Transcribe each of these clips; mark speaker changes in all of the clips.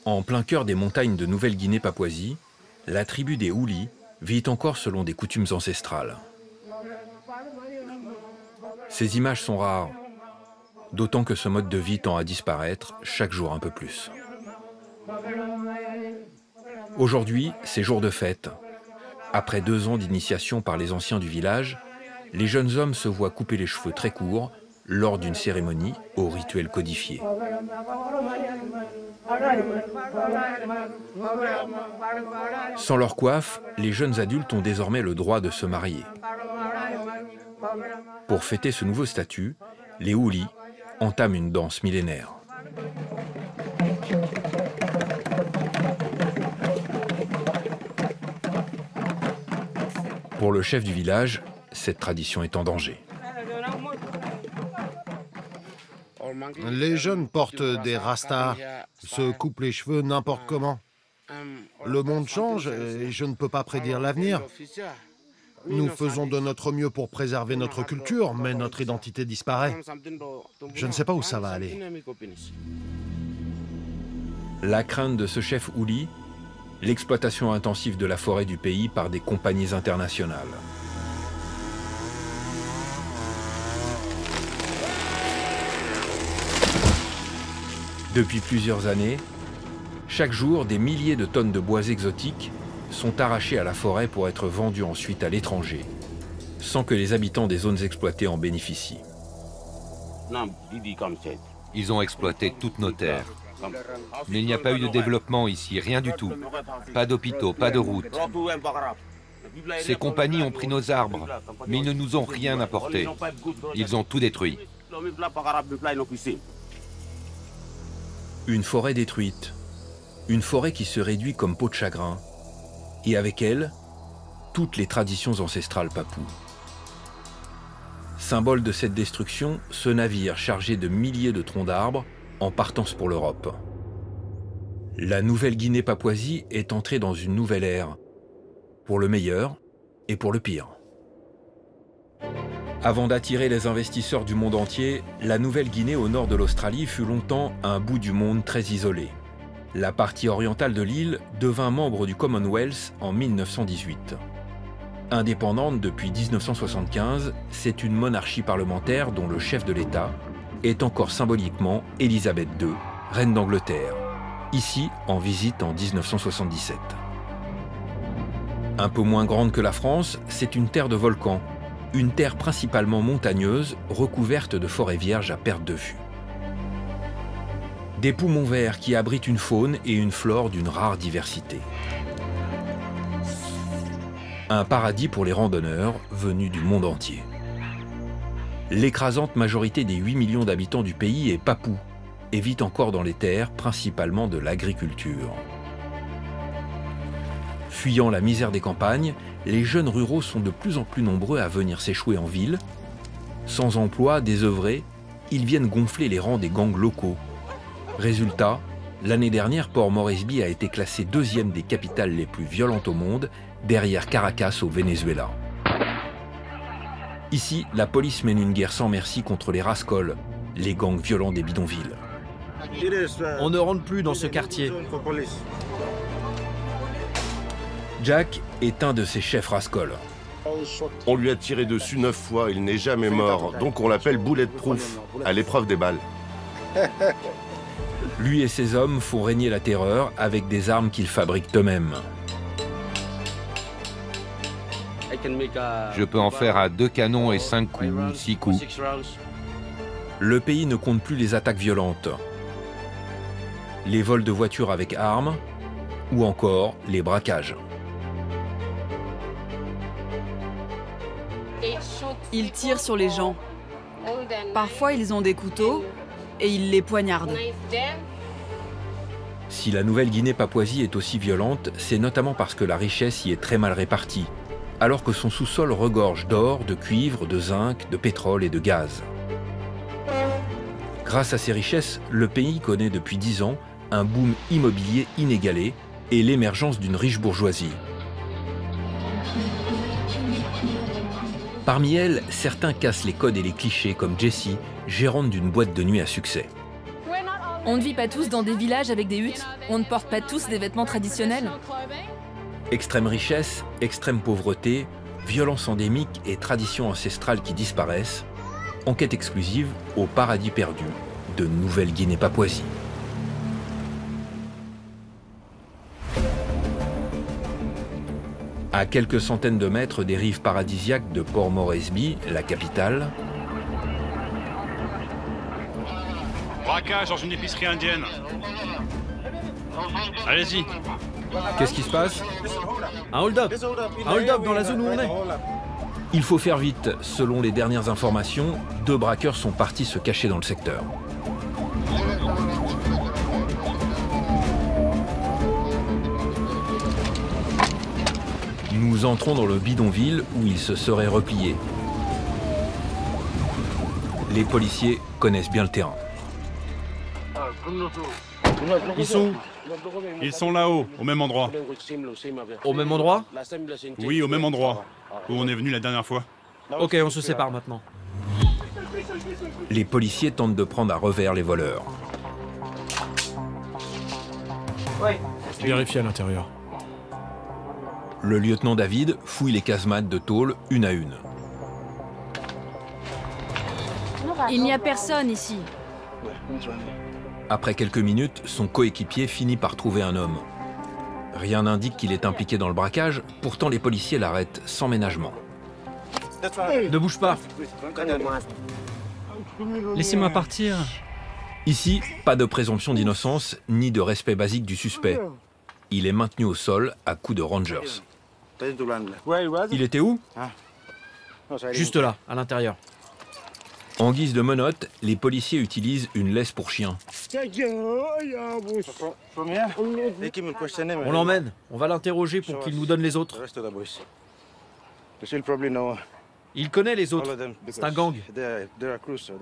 Speaker 1: En plein cœur des montagnes de Nouvelle-Guinée-Papouasie, la tribu des Houlis vit encore selon des coutumes ancestrales. Ces images sont rares, d'autant que ce mode de vie tend à disparaître chaque jour un peu plus. Aujourd'hui, c'est jour de fête. Après 2 ans d'initiation par les anciens du village, les jeunes hommes se voient couper les cheveux très courts lors d'une cérémonie au rituel codifié. Sans leur coiffe, les jeunes adultes ont désormais le droit de se marier. Pour fêter ce nouveau statut, les Houlis entament une danse millénaire. Pour le chef du village, cette tradition est en danger.
Speaker 2: Les jeunes portent des rastas, se coupent les cheveux n'importe comment. Le monde change et je ne peux pas prédire l'avenir. Nous faisons de notre mieux pour préserver notre culture, mais notre identité disparaît. Je ne sais pas où ça va aller.
Speaker 1: La crainte de ce chef Houli, l'exploitation intensive de la forêt du pays par des compagnies internationales. Depuis plusieurs années, chaque jour, des milliers de tonnes de bois exotiques sont arrachés à la forêt pour être vendus ensuite à l'étranger, sans que les habitants des zones exploitées en bénéficient.
Speaker 3: Ils ont exploité toutes nos terres. Mais il n'y a pas eu de développement ici, rien du tout. Pas d'hôpitaux, pas de routes. Ces compagnies ont pris nos arbres, mais ils ne nous ont rien apporté. Ils ont tout détruit.
Speaker 1: Une forêt détruite, une forêt qui se réduit comme peau de chagrin, et avec elle, toutes les traditions ancestrales papoues. Symbole de cette destruction, ce navire chargé de milliers de troncs d'arbres en partance pour l'Europe. La Nouvelle-Guinée-Papouasie est entrée dans une nouvelle ère, pour le meilleur et pour le pire. Avant d'attirer les investisseurs du monde entier, la Nouvelle-Guinée au nord de l'Australie fut longtemps un bout du monde très isolé. La partie orientale de l'île devint membre du Commonwealth en 1918. Indépendante depuis 1975, c'est une monarchie parlementaire dont le chef de l'État est encore symboliquement Élisabeth II, reine d'Angleterre, ici en visite en 1977. Un peu moins grande que la France, c'est une terre de volcans, une terre principalement montagneuse, recouverte de forêts vierges à perte de vue. Des poumons verts qui abritent une faune et une flore d'une rare diversité. Un paradis pour les randonneurs venus du monde entier. L'écrasante majorité des 8 millions d'habitants du pays est papoue et vit encore dans les terres, principalement de l'agriculture. Fuyant la misère des campagnes, les jeunes ruraux sont de plus en plus nombreux à venir s'échouer en ville. Sans emploi, désœuvrés, ils viennent gonfler les rangs des gangs locaux. Résultat, l'année dernière, Port Moresby a été classé 2e des capitales les plus violentes au monde, derrière Caracas au Venezuela. Ici, la police mène une guerre sans merci contre les rascols, les gangs violents des bidonvilles.
Speaker 4: On ne rentre plus dans ce quartier.
Speaker 1: Jack est un de ces chefs rascols.
Speaker 5: On lui a tiré dessus 9 fois, il n'est jamais mort, donc on l'appelle bulletproof, à l'épreuve des balles.
Speaker 1: Lui et ses hommes font régner la terreur avec des armes qu'ils fabriquent eux-mêmes.
Speaker 3: Je peux en faire à 2 canons et 5 coups, 6 coups.
Speaker 1: Le pays ne compte plus les attaques violentes, les vols de voitures avec armes ou encore les braquages.
Speaker 6: Ils tirent sur les gens. Parfois, ils ont des couteaux et ils les poignardent.
Speaker 1: Si la Nouvelle-Guinée-Papouasie est aussi violente, c'est notamment parce que la richesse y est très mal répartie, alors que son sous-sol regorge d'or, de cuivre, de zinc, de pétrole et de gaz. Grâce à ces richesses, le pays connaît depuis 10 ans un boom immobilier inégalé et l'émergence d'une riche bourgeoisie. Parmi elles, certains cassent les codes et les clichés comme Jessie, gérante d'une boîte de nuit à succès.
Speaker 7: On ne vit pas tous dans des villages avec des huttes. On ne porte pas tous des vêtements traditionnels.
Speaker 1: Extrême richesse, extrême pauvreté, violence endémique et traditions ancestrales qui disparaissent. Enquête exclusive au paradis perdu de Nouvelle-Guinée-Papouasie. À quelques centaines de mètres des rives paradisiaques de Port Moresby, la capitale,
Speaker 8: braquage dans une épicerie indienne. Allez-y.
Speaker 1: Qu'est-ce qui se passe?
Speaker 4: Un hold-up. Un hold-up dans la zone où on est.
Speaker 1: Il faut faire vite. Selon les dernières informations, 2 braqueurs sont partis se cacher dans le secteur. Nous entrons dans le bidonville où ils se seraient repliés. Les policiers connaissent bien le terrain.
Speaker 4: Ils sont où?
Speaker 8: Ils sont là-haut, au même endroit.
Speaker 4: Au même endroit?
Speaker 8: Oui, au même endroit où on est venu la dernière fois.
Speaker 4: Ok, on se sépare maintenant.
Speaker 1: Les policiers tentent de prendre à revers les voleurs.
Speaker 9: Vérifiez à l'intérieur.
Speaker 1: Le lieutenant David fouille les casemates de tôle une à une.
Speaker 6: Il n'y a personne ici.
Speaker 1: Après quelques minutes, son coéquipier finit par trouver un homme. Rien n'indique qu'il est impliqué dans le braquage, pourtant les policiers l'arrêtent sans ménagement.
Speaker 4: Ne bouge pas.
Speaker 9: Laissez-moi partir.
Speaker 1: Ici, pas de présomption d'innocence ni de respect basique du suspect. Il est maintenu au sol à coups de rangers. Il était où?
Speaker 4: Juste là, à l'intérieur.
Speaker 1: En guise de menottes, les policiers utilisent une laisse pour chien.
Speaker 4: On l'emmène. On va l'interroger pour qu'il nous donne les autres. Il connaît les autres. C'est un gang.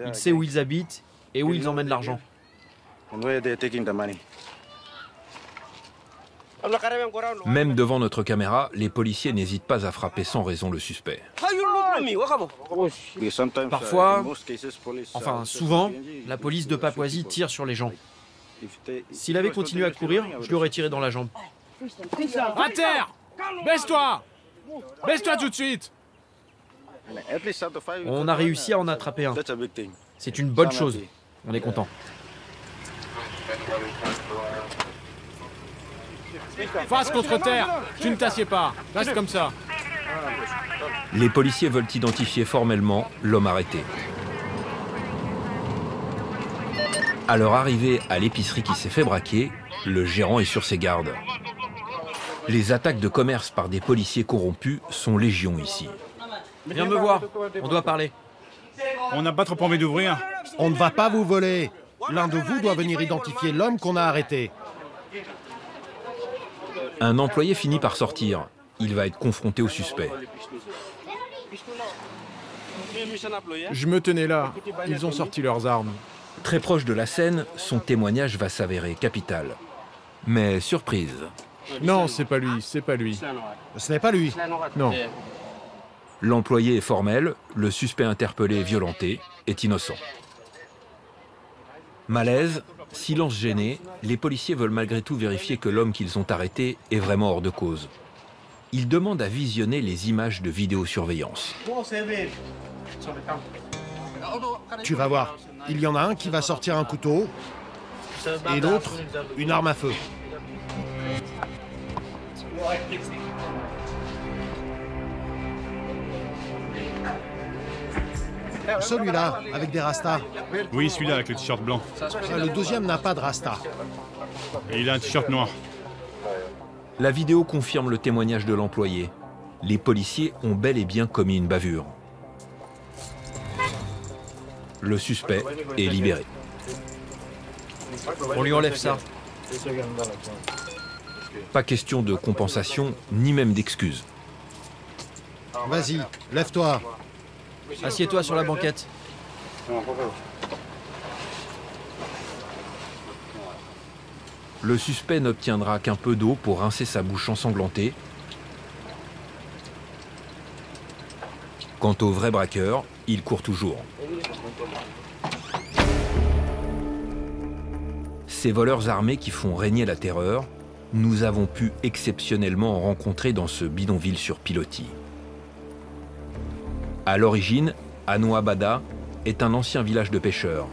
Speaker 4: Il sait où ils habitent et où ils emmènent l'argent.
Speaker 1: Même devant notre caméra, les policiers n'hésitent pas à frapper sans raison le suspect.
Speaker 4: Parfois, enfin souvent, la police de Papouasie tire sur les gens. S'il avait continué à courir, je lui aurais tiré dans la jambe.
Speaker 9: À terre! Baisse-toi! Baisse-toi tout de suite!
Speaker 4: On a réussi à en attraper un. C'est une bonne chose. On est content.
Speaker 9: Face contre terre! Tu ne t'assieds pas! Reste comme ça!
Speaker 1: Les policiers veulent identifier formellement l'homme arrêté. À leur arrivée à l'épicerie qui s'est fait braquer, le gérant est sur ses gardes. Les attaques de commerce par des policiers corrompus sont légion ici.
Speaker 4: Viens me voir, on doit parler.
Speaker 8: On n'a pas trop envie d'ouvrir.
Speaker 2: On ne va pas vous voler. L'un de vous doit venir identifier l'homme qu'on a arrêté.
Speaker 1: Un employé finit par sortir. Il va être confronté au suspect.
Speaker 9: Je me tenais là. Ils ont sorti leurs armes.
Speaker 1: Très proche de la scène, son témoignage va s'avérer capital. Mais surprise.
Speaker 9: Non, c'est pas lui, c'est pas lui.
Speaker 2: Ce n'est pas lui.
Speaker 9: Non.
Speaker 1: L'employé est formel, le suspect interpellé et violenté est innocent. Malaise, silence gêné, les policiers veulent malgré tout vérifier que l'homme qu'ils ont arrêté est vraiment hors de cause. Ils demandent à visionner les images de vidéosurveillance.
Speaker 2: Tu vas voir. Il y en a un qui va sortir un couteau et l'autre une arme à feu. Celui-là, avec des rastas.
Speaker 8: Oui, celui-là avec le t-shirt blanc.
Speaker 2: Le deuxième n'a pas de rasta.
Speaker 8: Et il a un t-shirt noir.
Speaker 1: La vidéo confirme le témoignage de l'employé. Les policiers ont bel et bien commis une bavure. Le suspect est libéré.
Speaker 4: On lui enlève ça.
Speaker 1: Pas question de compensation, ni même d'excuses.
Speaker 2: Vas-y, lève-toi.
Speaker 4: Assieds-toi sur la banquette.
Speaker 1: Le suspect n'obtiendra qu'un peu d'eau pour rincer sa bouche ensanglantée. Quant au vrai braqueur, il court toujours. Ces voleurs armés qui font régner la terreur, nous avons pu exceptionnellement en rencontrer dans ce bidonville sur pilotis. À l'origine, Anoa Bada est un ancien village de pêcheurs.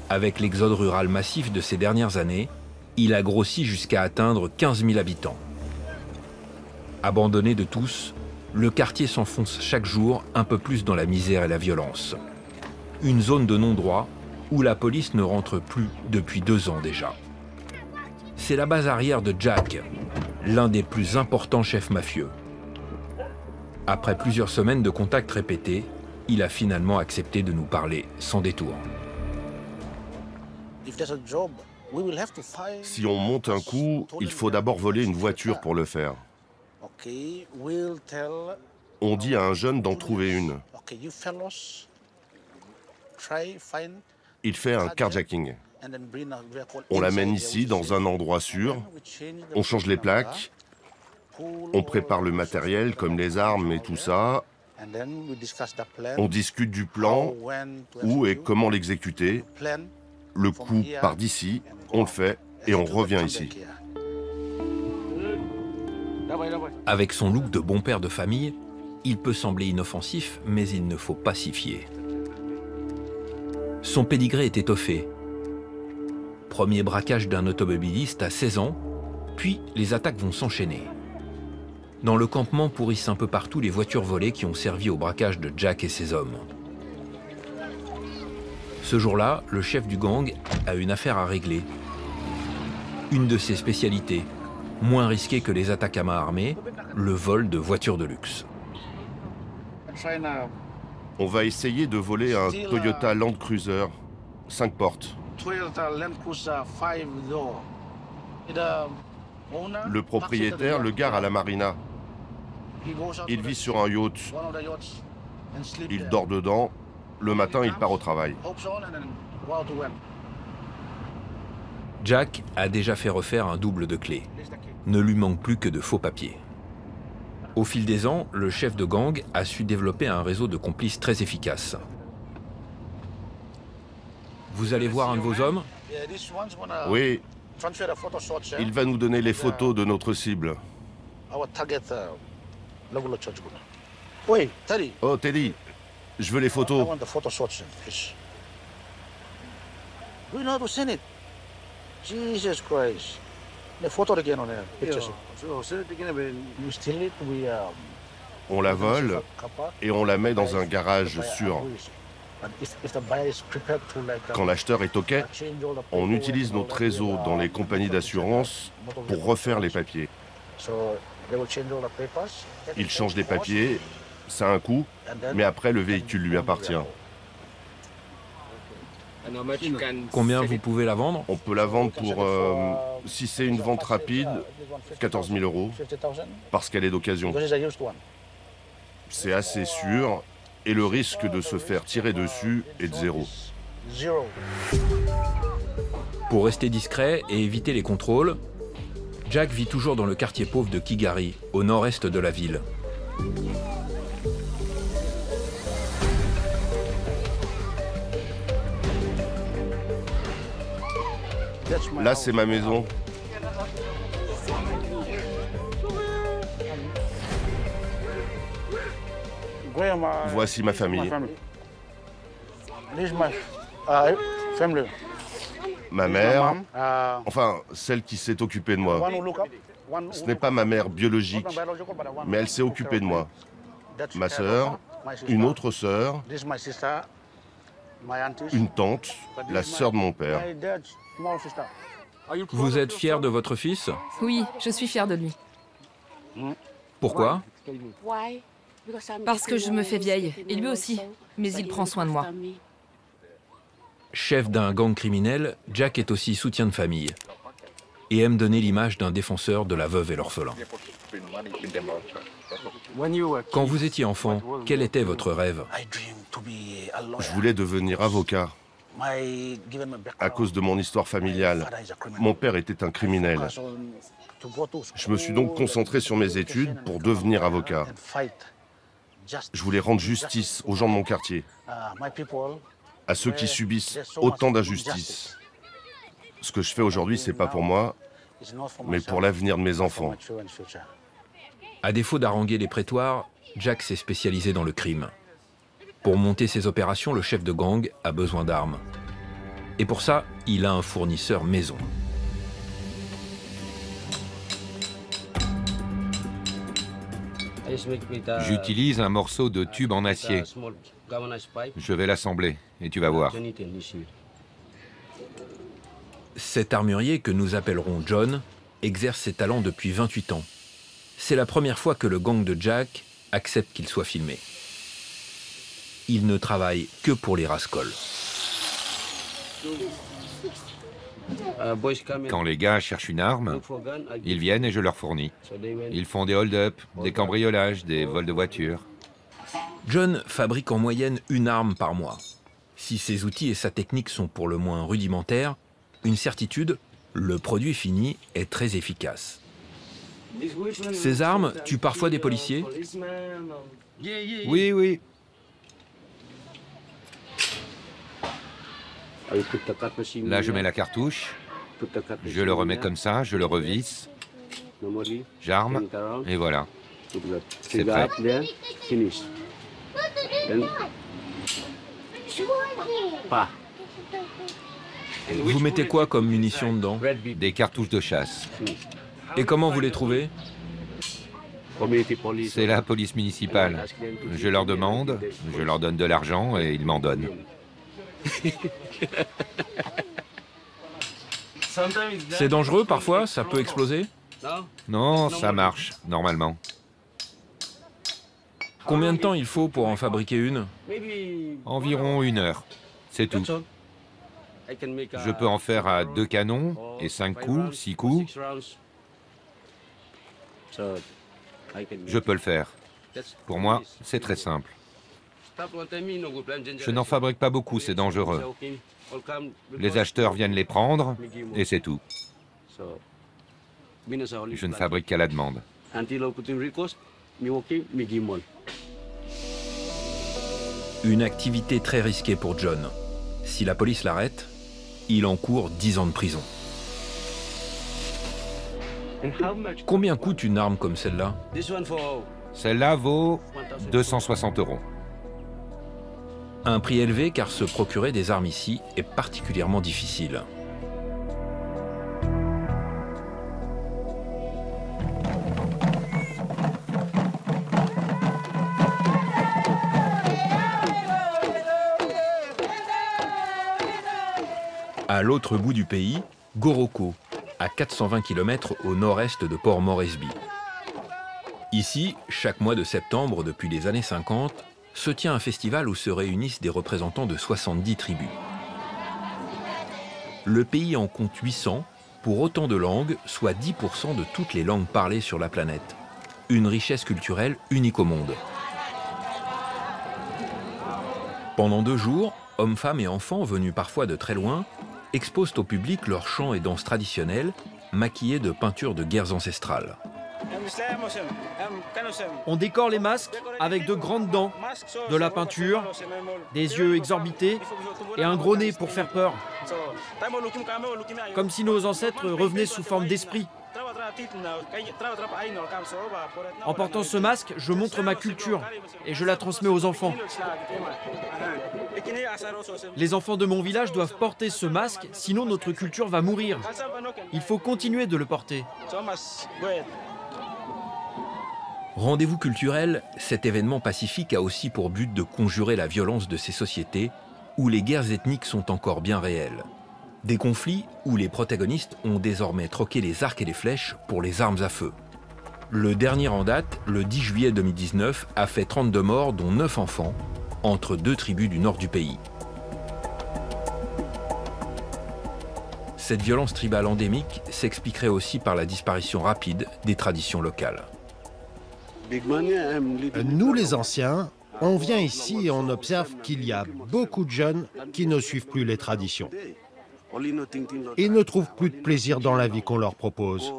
Speaker 1: Avec l'exode rural massif de ces dernières années, il a grossi jusqu'à atteindre 15 000 habitants. Abandonné de tous, le quartier s'enfonce chaque jour un peu plus dans la misère et la violence. Une zone de non-droit où la police ne rentre plus depuis 2 ans déjà. C'est la base arrière de Jack, l'un des plus importants chefs mafieux. Après plusieurs semaines de contacts répétés, il a finalement accepté de nous parler sans détour.
Speaker 5: Si on monte un coup, il faut d'abord voler une voiture pour le faire. On dit à un jeune d'en trouver une. Il fait un carjacking. On l'amène ici, dans un endroit sûr. On change les plaques. On prépare le matériel, comme les armes et tout ça. On discute du plan, où et comment l'exécuter. Le coup part d'ici, on le fait et on revient ici.
Speaker 1: Avec son look de bon père de famille, il peut sembler inoffensif, mais il ne faut pas s'y fier. Son pédigré est étoffé. Premier braquage d'un automobiliste à 16 ans, puis les attaques vont s'enchaîner. Dans le campement pourrissent un peu partout les voitures volées qui ont servi au braquage de Jack et ses hommes. Ce jour-là, le chef du gang a une affaire à régler. Une de ses spécialités, moins risquée que les attaques à main armée, le vol de voitures de luxe.
Speaker 5: On va essayer de voler un Toyota Land Cruiser, 5 portes. Le propriétaire le gare à la marina. Il vit sur un yacht. Il dort dedans. Le matin, il part au travail.
Speaker 1: Jack a déjà fait refaire un double de clé. Ne lui manque plus que de faux papiers. Au fil des ans, le chef de gang a su développer un réseau de complices très efficace. Vous allez voir un de vos hommes?
Speaker 5: Oui. Il va nous donner les photos de notre cible. Oh, Teddy, je veux les photos. On la vole et on la met dans un garage sûr. Quand l'acheteur est OK, on utilise notre réseau dans les compagnies d'assurance pour refaire les papiers. Il change les papiers, ça a un coût, mais après le véhicule lui appartient.
Speaker 1: Combien vous pouvez la vendre?
Speaker 5: On peut la vendre pour, si c'est une vente rapide, 14 000 €, parce qu'elle est d'occasion. C'est assez sûr, et le risque de se faire tirer dessus est de 0.
Speaker 1: Pour rester discret et éviter les contrôles, Jack vit toujours dans le quartier pauvre de Kigari, au nord-est de la ville.
Speaker 5: Là, c'est ma maison. Voici ma famille. Ma mère, enfin, celle qui s'est occupée de moi. Ce n'est pas ma mère biologique, mais elle s'est occupée de moi. Ma sœur, une autre sœur, une tante, la sœur de mon père.
Speaker 1: Vous êtes fier de votre fils?
Speaker 7: Oui, je suis fière de lui.
Speaker 1: Pourquoi?
Speaker 7: Parce que je me fais vieille, et lui aussi, mais il prend soin de moi.
Speaker 1: Chef d'un gang criminel, Jack est aussi soutien de famille et aime donner l'image d'un défenseur de la veuve et l'orphelin. Quand vous étiez enfant, quel était votre rêve?
Speaker 5: Je voulais devenir avocat. À cause de mon histoire familiale, mon père était un criminel. Je me suis donc concentré sur mes études pour devenir avocat. Je voulais rendre justice aux gens de mon quartier, à ceux qui subissent autant d'injustices. Ce que je fais aujourd'hui, c'est pas pour moi, mais pour l'avenir de mes enfants.
Speaker 1: À défaut d'haranguer les prétoires, Jack s'est spécialisé dans le crime. Pour monter ses opérations, le chef de gang a besoin d'armes. Et pour ça, il a un fournisseur maison.
Speaker 3: J'utilise un morceau de tube en acier. Je vais l'assembler et tu vas voir.
Speaker 1: Cet armurier, que nous appellerons John, exerce ses talents depuis 28 ans. C'est la première fois que le gang de Jack accepte qu'il soit filmé. Il ne travaille que pour les rascols.
Speaker 3: Quand les gars cherchent une arme, ils viennent et je leur fournis. Ils font des hold-up, des cambriolages, des vols de voitures.
Speaker 1: John fabrique en moyenne une arme par mois. Si ses outils et sa technique sont pour le moins rudimentaires, une certitude, le produit fini est très efficace. Ces armes tuent parfois des policiers?
Speaker 3: Oui, oui. Là, je mets la cartouche, je le remets comme ça, je le revisse, j'arme, et voilà. C'est prêt.
Speaker 1: Vous mettez quoi comme munitions dedans?
Speaker 3: Des cartouches de chasse.
Speaker 1: Et comment vous les trouvez?
Speaker 3: C'est la police municipale. Je leur demande, je leur donne de l'argent et ils m'en donnent.
Speaker 1: C'est dangereux parfois? Ça peut exploser?
Speaker 3: Non, ça marche, normalement.
Speaker 1: Combien de temps il faut pour en fabriquer une?
Speaker 3: Environ 1 heure, c'est tout. Je peux en faire à 2 canons et 5 coups, 6 coups. Je peux le faire. Pour moi, c'est très simple. Je n'en fabrique pas beaucoup, c'est dangereux. Les acheteurs viennent les prendre et c'est tout. Je ne fabrique qu'à la demande.
Speaker 1: Une activité très risquée pour John. Si la police l'arrête, il encourt 10 ans de prison. Combien coûte une arme comme celle-là?
Speaker 3: Celle-là vaut 260 €.
Speaker 1: Un prix élevé car se procurer des armes ici est particulièrement difficile. À l'autre bout du pays, Goroko, à 420 km au nord-est de Port Moresby. Ici, chaque mois de septembre depuis les années 50, se tient un festival où se réunissent des représentants de 70 tribus. Le pays en compte 800, pour autant de langues, soit 10% de toutes les langues parlées sur la planète. Une richesse culturelle unique au monde. Pendant 2 jours, hommes, femmes et enfants venus parfois de très loin exposent au public leurs chants et danses traditionnelles, maquillés de peintures de guerres ancestrales.
Speaker 4: On décore les masques avec de grandes dents, de la peinture, des yeux exorbités et un gros nez pour faire peur. Comme si nos ancêtres revenaient sous forme d'esprit. En portant ce masque, je montre ma culture et je la transmets aux enfants. Les enfants de mon village doivent porter ce masque, sinon notre culture va mourir. Il faut continuer de le porter.
Speaker 1: Rendez-vous culturel, cet événement pacifique a aussi pour but de conjurer la violence de ces sociétés où les guerres ethniques sont encore bien réelles. Des conflits où les protagonistes ont désormais troqué les arcs et les flèches pour les armes à feu. Le dernier en date, le 10 juillet 2019, a fait 32 morts, dont 9 enfants, entre 2 tribus du nord du pays. Cette violence tribale endémique s'expliquerait aussi par la disparition rapide des traditions locales.
Speaker 2: Nous, les anciens, on vient ici et on observe qu'il y a beaucoup de jeunes qui ne suivent plus les traditions. Ils ne trouvent plus de plaisir dans la vie qu'on leur propose,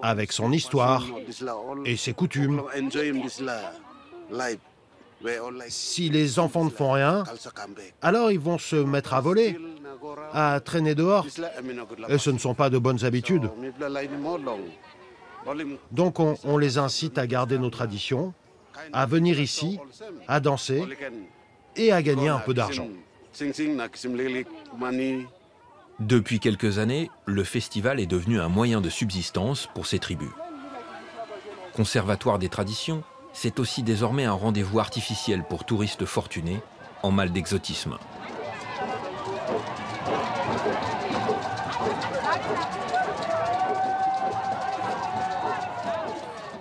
Speaker 2: avec son histoire et ses coutumes. Si les enfants ne font rien, alors ils vont se mettre à voler, à traîner dehors. Et ce ne sont pas de bonnes habitudes. Donc on les incite à garder nos traditions, à venir ici, à danser et à gagner un peu d'argent.
Speaker 1: Depuis quelques années, le festival est devenu un moyen de subsistance pour ces tribus. Conservatoire des traditions, c'est aussi désormais un rendez-vous artificiel pour touristes fortunés en mal d'exotisme.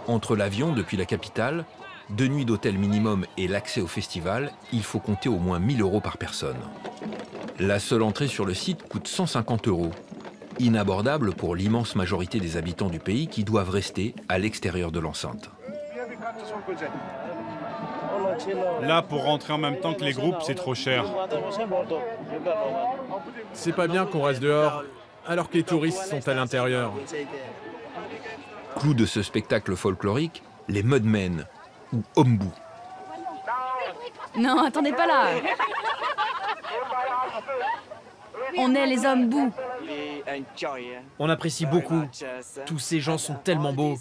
Speaker 1: Entre l'avion depuis la capitale, 2 nuits d'hôtel minimum et l'accès au festival, il faut compter au moins 1 000 € par personne. La seule entrée sur le site coûte 150 €, inabordable pour l'immense majorité des habitants du pays qui doivent rester à l'extérieur de l'enceinte.
Speaker 8: Là, pour rentrer en même temps que les groupes, c'est trop cher.
Speaker 9: C'est pas bien qu'on reste dehors, alors que les touristes sont à l'intérieur.
Speaker 1: Clou de ce spectacle folklorique, les Mudmen, ou Ombu.
Speaker 7: Non, attendez pas là. On est les Ombu.
Speaker 4: On apprécie beaucoup. Tous ces gens sont tellement beaux.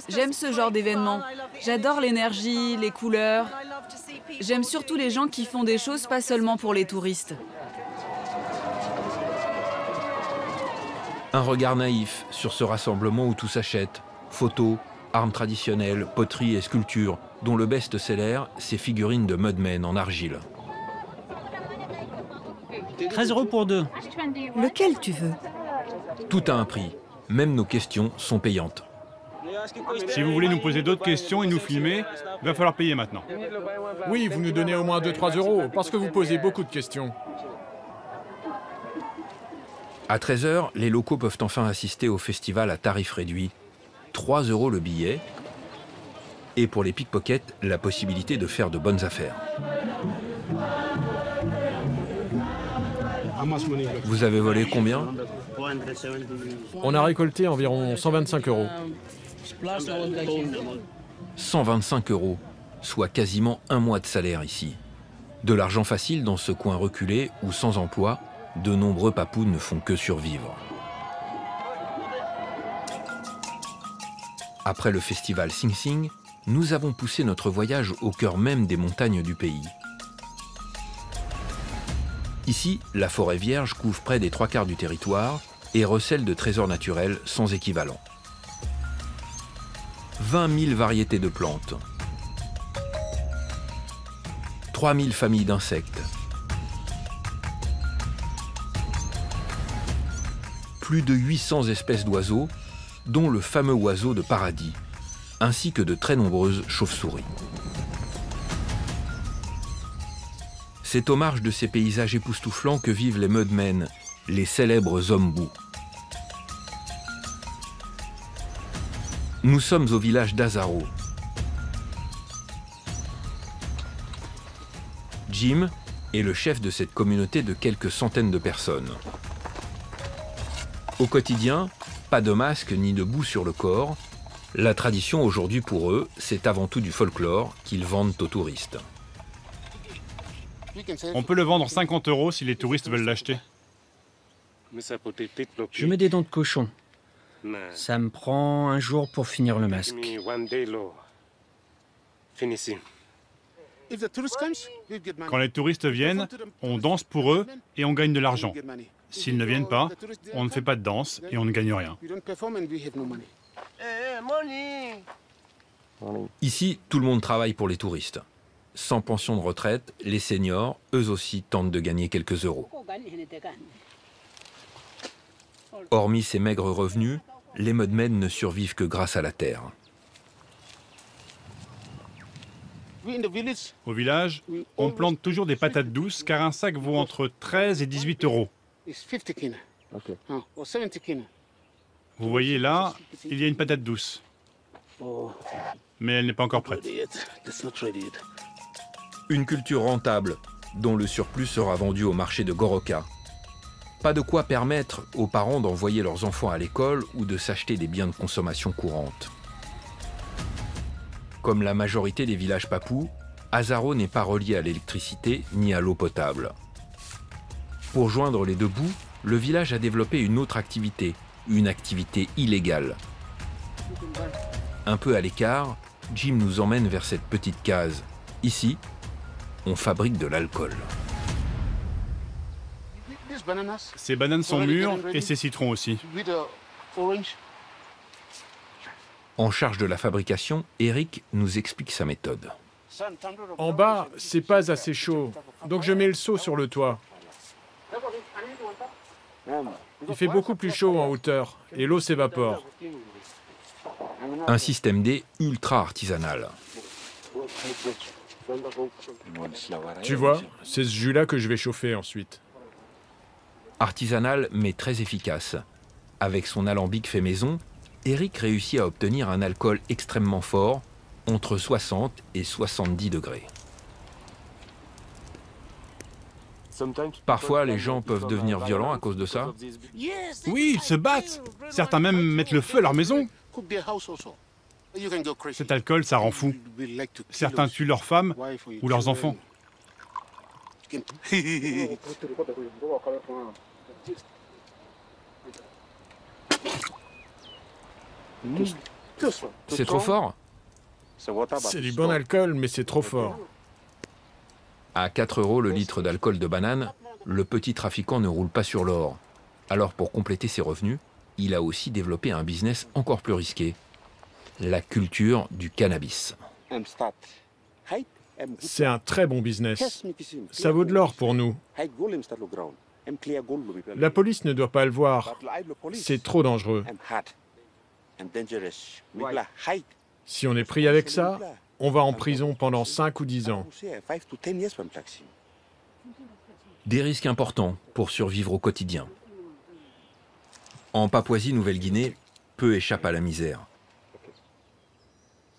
Speaker 6: J'aime ce genre d'événement. J'adore l'énergie, les couleurs. J'aime surtout les gens qui font des choses pas seulement pour les touristes.
Speaker 1: Un regard naïf sur ce rassemblement où tout s'achète. Photos, armes traditionnelles, poteries et sculptures, dont le best-seller, ces figurines de Mudmen en argile.
Speaker 10: 13 € pour 2.
Speaker 7: Lequel tu veux?
Speaker 1: Tout a un prix. Même nos questions sont payantes.
Speaker 8: Si vous voulez nous poser d'autres questions et nous filmer, il va falloir payer maintenant.
Speaker 9: Oui, vous nous donnez au moins 2-3 €, parce que vous posez beaucoup de questions.
Speaker 1: À 13 h, les locaux peuvent enfin assister au festival à tarif réduit. 3 € le billet. Et pour les pickpockets, la possibilité de faire de bonnes affaires. Vous avez volé combien?
Speaker 9: On a récolté environ 125 €.
Speaker 1: 125 €, soit quasiment un mois de salaire ici. De l'argent facile dans ce coin reculé où, sans emploi, de nombreux papous ne font que survivre. Après le festival Sing Sing, nous avons poussé notre voyage au cœur même des montagnes du pays. Ici, la forêt vierge couvre près des 3/4 du territoire et recèle de trésors naturels sans équivalent. 20 000 variétés de plantes, 3 000 familles d'insectes, plus de 800 espèces d'oiseaux, dont le fameux oiseau de paradis, ainsi que de très nombreuses chauves-souris. C'est aux marges de ces paysages époustouflants que vivent les Mudmen, les célèbres Ombu. Nous sommes au village d'Azaro. Jim est le chef de cette communauté de quelques centaines de personnes. Au quotidien, pas de masque ni de boue sur le corps. La tradition aujourd'hui pour eux, c'est avant tout du folklore qu'ils vendent aux touristes.
Speaker 8: On peut le vendre 50 € si les touristes veulent l'acheter.
Speaker 10: Je mets des dents de cochon. Ça me prend un jour pour finir le masque.
Speaker 8: Quand les touristes viennent, on danse pour eux et on gagne de l'argent. S'ils ne viennent pas, on ne fait pas de danse et on ne gagne rien.
Speaker 1: Ici, tout le monde travaille pour les touristes. Sans pension de retraite, les seniors, eux aussi, tentent de gagner quelques euros. Hormis ces maigres revenus, les Mudmen ne survivent que grâce à la terre.
Speaker 8: Au village, on plante toujours des patates douces car un sac vaut entre 13 et 18 €. Vous voyez là, il y a une patate douce. Mais elle n'est pas encore prête.
Speaker 1: Une culture rentable, dont le surplus sera vendu au marché de Goroka. Pas de quoi permettre aux parents d'envoyer leurs enfants à l'école ou de s'acheter des biens de consommation courante. Comme la majorité des villages papous, Azaro n'est pas relié à l'électricité ni à l'eau potable. Pour joindre les deux bouts, le village a développé une autre activité, une activité illégale. Un peu à l'écart, Jim nous emmène vers cette petite case. Ici, on fabrique de l'alcool.
Speaker 8: Ces bananes sont mûres et ces citrons aussi.
Speaker 1: En charge de la fabrication, Eric nous explique sa méthode.
Speaker 9: En bas, c'est pas assez chaud, donc je mets le seau sur le toit. Il fait beaucoup plus chaud en hauteur et l'eau s'évapore.
Speaker 1: Un système D ultra artisanal.
Speaker 9: Tu vois, c'est ce jus-là que je vais chauffer ensuite.
Speaker 1: Artisanal mais très efficace. Avec son alambic fait maison, Eric réussit à obtenir un alcool extrêmement fort, entre 60 et 70 degrés. Parfois, les gens peuvent devenir violents à cause de ça.
Speaker 8: Oui, ils se battent. Certains même mettent le feu à leur maison. Cet alcool, ça rend fou. Certains tuent leurs femmes ou leurs enfants.
Speaker 1: C'est trop fort?
Speaker 9: C'est du bon alcool, mais c'est trop fort.
Speaker 1: À 4 € le litre d'alcool de banane, le petit trafiquant ne roule pas sur l'or. Alors pour compléter ses revenus, il a aussi développé un business encore plus risqué, la culture du cannabis.
Speaker 9: C'est un très bon business. Ça vaut de l'or pour nous. La police ne doit pas le voir. C'est trop dangereux. Si on est pris avec ça, on va en prison pendant 5 ou 10 ans.
Speaker 1: Des risques importants pour survivre au quotidien. En Papouasie-Nouvelle-Guinée, peu échappent à la misère.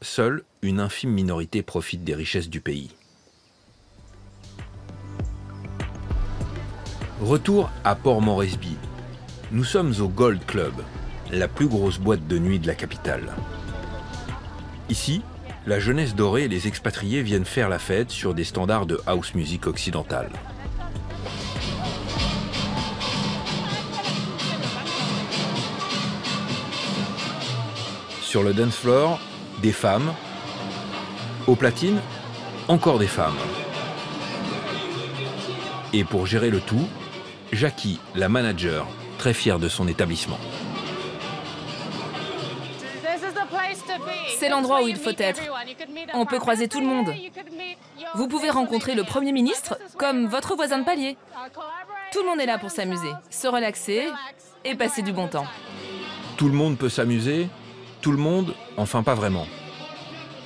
Speaker 1: Seule une infime minorité profite des richesses du pays. Retour à Port Moresby. Nous sommes au Gold Club, la plus grosse boîte de nuit de la capitale. Ici, la jeunesse dorée et les expatriés viennent faire la fête sur des standards de house music occidentale. Sur le dance floor, des femmes. Aux platines, encore des femmes. Et pour gérer le tout, Jackie, la manager, très fière de son établissement.
Speaker 7: C'est l'endroit où il faut être. On peut croiser tout le monde. Vous pouvez rencontrer le Premier ministre comme votre voisin de palier. Tout le monde est là pour s'amuser, se relaxer et passer du bon temps.
Speaker 1: Tout le monde peut s'amuser? Tout le monde, enfin pas vraiment.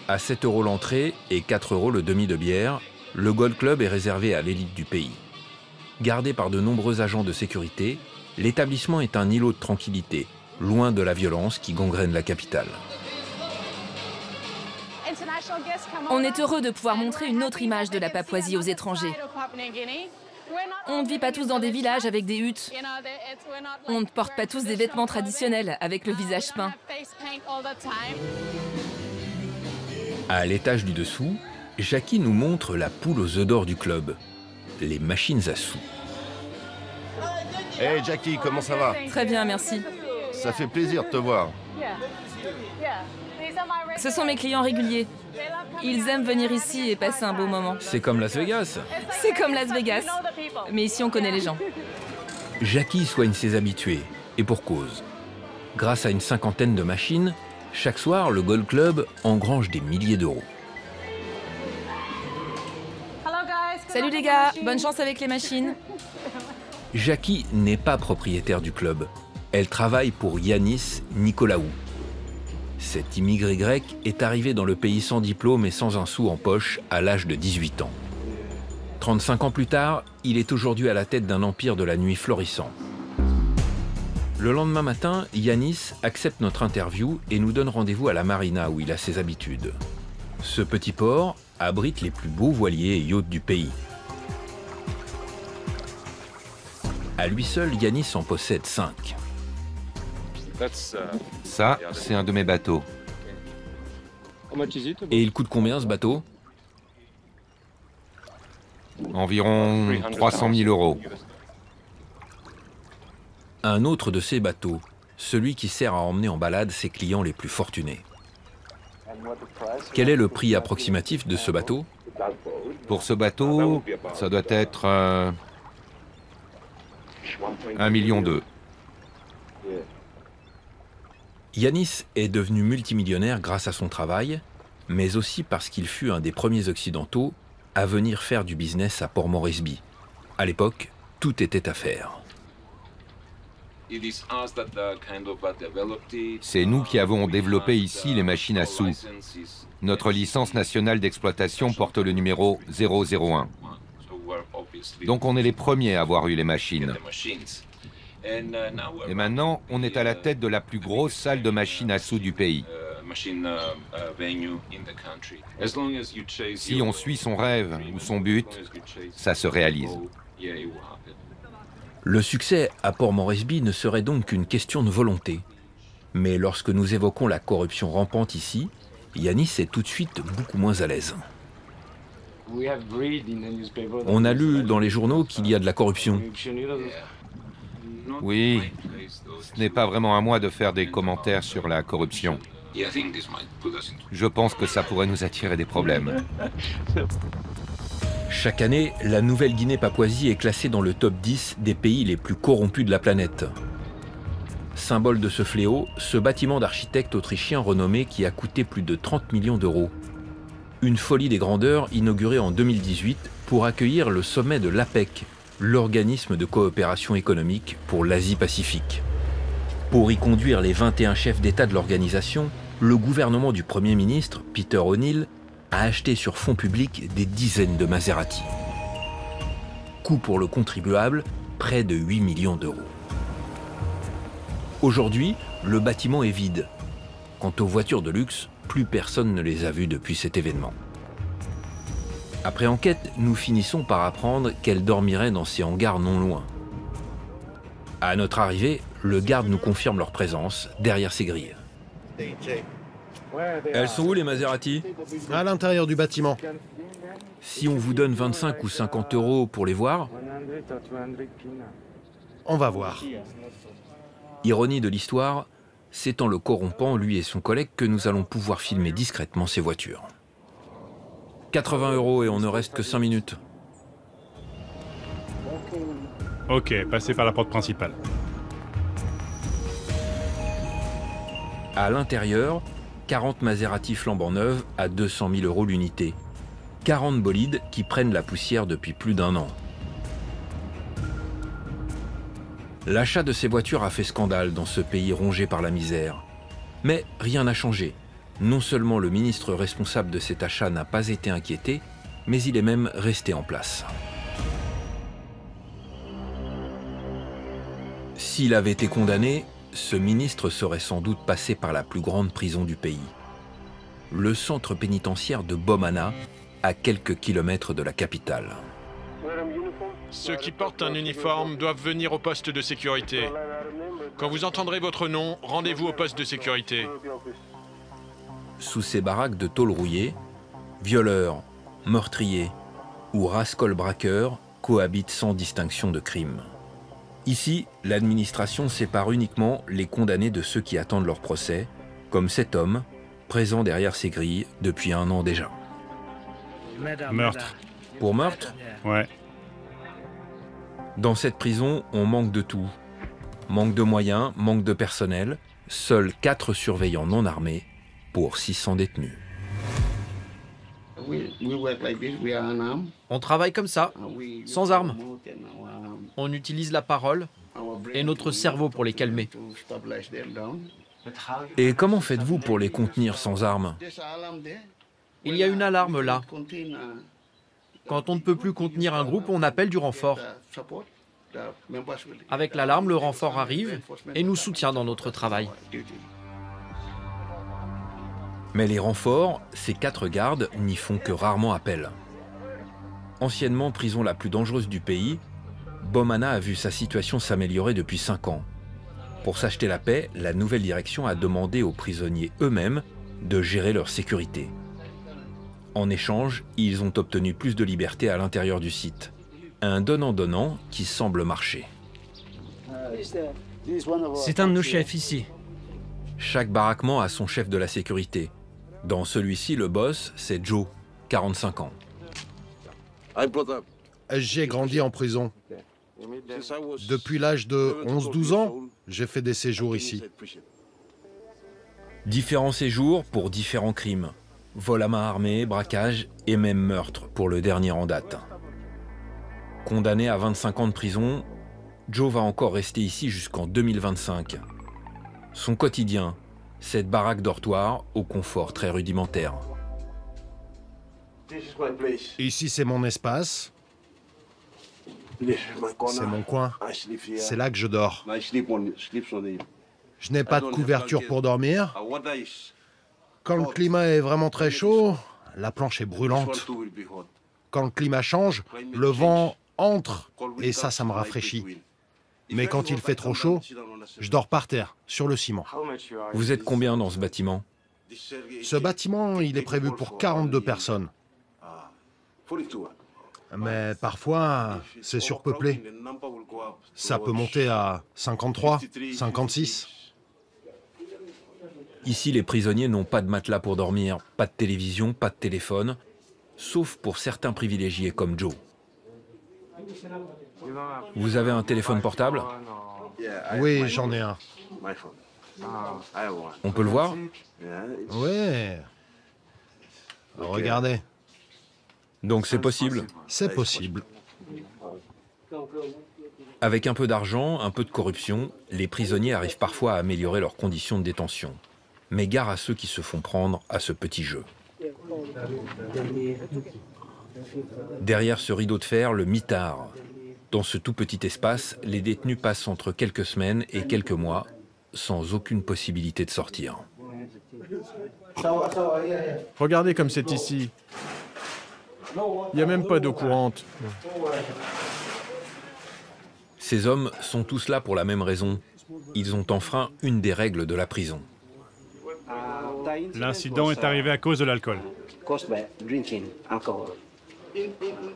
Speaker 1: À 7 € l'entrée et 4 € le demi de bière, le Gold Club est réservé à l'élite du pays. Gardé par de nombreux agents de sécurité, l'établissement est un îlot de tranquillité, loin de la violence qui gangrène la capitale.
Speaker 7: On est heureux de pouvoir montrer une autre image de la Papouasie aux étrangers. On ne vit pas tous dans des villages avec des huttes. On ne porte pas tous des vêtements traditionnels avec le visage peint.
Speaker 1: À l'étage du dessous, Jackie nous montre la poule aux œufs d'or du club, les machines à sous.
Speaker 5: Hey Jackie, comment ça va?
Speaker 7: Très bien, merci.
Speaker 5: Ça fait plaisir de te voir.
Speaker 7: Ce sont mes clients réguliers. Ils aiment venir ici et passer un beau moment.
Speaker 1: C'est comme Las Vegas.
Speaker 7: C'est comme Las Vegas. Mais ici, on connaît les gens.
Speaker 1: Jackie soigne ses habitués, et pour cause. Grâce à une cinquantaine de machines, chaque soir, le Gold Club engrange des milliers d'euros.
Speaker 7: Salut les gars, bonne chance avec les machines.
Speaker 1: Jackie n'est pas propriétaire du club. Elle travaille pour Yanis Nicolaou. Cet immigré grec est arrivé dans le pays sans diplôme et sans un sou en poche à l'âge de 18 ans. 35 ans plus tard, il est aujourd'hui à la tête d'un empire de la nuit florissant. Le lendemain matin, Yanis accepte notre interview et nous donne rendez-vous à la marina où il a ses habitudes. Ce petit port abrite les plus beaux voiliers et yachts du pays. À lui seul, Yanis en possède 5.
Speaker 3: Ça, c'est un de mes bateaux.
Speaker 1: Et il coûte combien ce bateau?
Speaker 3: Environ 300 000 euros.
Speaker 1: Un autre de ces bateaux, celui qui sert à emmener en balade ses clients les plus fortunés. Quel est le prix approximatif de ce bateau?
Speaker 3: Pour ce bateau, ça doit être 1,2 million.
Speaker 1: Yanis est devenu multimillionnaire grâce à son travail, mais aussi parce qu'il fut un des premiers occidentaux à venir faire du business à Port Moresby. À l'époque, tout était à faire.
Speaker 3: C'est nous qui avons développé ici les machines à sous. Notre licence nationale d'exploitation porte le numéro 001. Donc on est les premiers à avoir eu les machines. Et maintenant, on est à la tête de la plus grosse salle de machines à sous du pays. Si on suit son rêve ou son but, ça se réalise.
Speaker 1: Le succès à Port Moresby ne serait donc qu'une question de volonté. Mais lorsque nous évoquons la corruption rampante ici, Yanis est tout de suite beaucoup moins à l'aise. On a lu dans les journaux qu'il y a de la corruption.
Speaker 3: Oui, ce n'est pas vraiment à moi de faire des commentaires sur la corruption. Je pense que ça pourrait nous attirer des problèmes.
Speaker 1: Chaque année, la Nouvelle-Guinée-Papouasie est classée dans le top 10 des pays les plus corrompus de la planète. Symbole de ce fléau, ce bâtiment d'architecte autrichien renommé qui a coûté plus de 30 millions d'euros. Une folie des grandeurs inaugurée en 2018 pour accueillir le sommet de l'APEC, l'organisme de coopération économique pour l'Asie-Pacifique. Pour y conduire les 21 chefs d'État de l'organisation, le gouvernement du Premier ministre, Peter O'Neill, a acheté sur fonds publics des dizaines de Maserati. Coût pour le contribuable, près de 8 millions d'euros. Aujourd'hui, le bâtiment est vide. Quant aux voitures de luxe, plus personne ne les a vues depuis cet événement. Après enquête, nous finissons par apprendre qu'elles dormiraient dans ces hangars non loin. À notre arrivée, le garde nous confirme leur présence derrière ces grilles. Elles sont où les Maserati?
Speaker 2: À l'intérieur du bâtiment.
Speaker 1: Si on vous donne 25 ou 50 euros pour les voir?
Speaker 2: On va voir.
Speaker 1: Ironie de l'histoire, c'est en le corrompant, lui et son collègue, que nous allons pouvoir filmer discrètement ces voitures. 80 euros et on ne reste que 5 minutes.
Speaker 8: Ok, passez par la porte principale.
Speaker 1: À l'intérieur, 40 Maserati flambant neuves à 200 000 euros l'unité. 40 bolides qui prennent la poussière depuis plus d'1 an. L'achat de ces voitures a fait scandale dans ce pays rongé par la misère. Mais rien n'a changé. Non seulement le ministre responsable de cet achat n'a pas été inquiété, mais il est même resté en place. S'il avait été condamné, ce ministre serait sans doute passé par la plus grande prison du pays. Le centre pénitentiaire de Bomana, à quelques kilomètres de la capitale.
Speaker 11: Ceux qui portent un uniforme doivent venir au poste de sécurité. Quand vous entendrez votre nom, rendez-vous au poste de sécurité.
Speaker 1: Sous ces baraques de tôle rouillée, violeurs, meurtriers ou rascol-braqueurs cohabitent sans distinction de crime. Ici, l'administration sépare uniquement les condamnés de ceux qui attendent leur procès, comme cet homme, présent derrière ces grilles depuis 1 an déjà.
Speaker 8: Meurtre.
Speaker 1: Pour meurtre?
Speaker 8: Ouais.
Speaker 1: Dans cette prison, on manque de tout. Manque de moyens, manque de personnel, seuls 4 surveillants non armés pour 600 détenus.
Speaker 4: On travaille comme ça, sans armes. On utilise la parole et notre cerveau pour les calmer.
Speaker 1: Et comment faites-vous pour les contenir sans armes?
Speaker 4: Il y a une alarme là. Quand on ne peut plus contenir un groupe, on appelle du renfort. Avec l'alarme, le renfort arrive et nous soutient dans notre travail.
Speaker 1: Mais les renforts, ces 4 gardes, n'y font que rarement appel. Anciennement prison la plus dangereuse du pays, Bomana a vu sa situation s'améliorer depuis 5 ans. Pour s'acheter la paix, la nouvelle direction a demandé aux prisonniers eux-mêmes de gérer leur sécurité. En échange, ils ont obtenu plus de liberté à l'intérieur du site. Un donnant-donnant qui semble marcher.
Speaker 10: C'est un de nos chefs ici.
Speaker 1: Chaque baraquement a son chef de la sécurité. Dans celui-ci, le boss, c'est Joe, 45 ans.
Speaker 2: J'ai grandi en prison. Depuis l'âge de 11-12 ans, j'ai fait des séjours ici.
Speaker 1: Différents séjours pour différents crimes. Vol à main armée, braquage et même meurtre pour le dernier en date. Condamné à 25 ans de prison, Joe va encore rester ici jusqu'en 2025. Son quotidien, cette baraque dortoir au confort très rudimentaire.
Speaker 2: Ici, c'est mon espace. C'est mon coin. C'est là que je dors. Je n'ai pas de couverture pour dormir. Quand le climat est vraiment très chaud, la planche est brûlante. Quand le climat change, le vent entre et ça me rafraîchit. Mais quand il fait trop chaud, je dors par terre, sur le ciment.
Speaker 1: Vous êtes combien dans ce bâtiment?
Speaker 2: Ce bâtiment, il est prévu pour 42 personnes. Mais parfois, c'est surpeuplé. Ça peut monter à 53, 56.
Speaker 1: Ici, les prisonniers n'ont pas de matelas pour dormir, pas de télévision, pas de téléphone, sauf pour certains privilégiés comme Joe. Vous avez un téléphone portable?
Speaker 2: Oui, j'en ai un.
Speaker 1: On peut le voir?
Speaker 2: Oui. Regardez.
Speaker 1: Donc c'est possible?
Speaker 2: C'est possible.
Speaker 1: Avec un peu d'argent, un peu de corruption, les prisonniers arrivent parfois à améliorer leurs conditions de détention. Mais gare à ceux qui se font prendre à ce petit jeu. Derrière ce rideau de fer, le mitard. Dans ce tout petit espace, les détenus passent entre quelques semaines et quelques mois sans aucune possibilité de sortir.
Speaker 4: Regardez comme c'est ici. Il n'y a même pas d'eau courante.
Speaker 1: Ces hommes sont tous là pour la même raison. Ils ont enfreint une des règles de la prison.
Speaker 8: L'incident est arrivé à cause de l'alcool.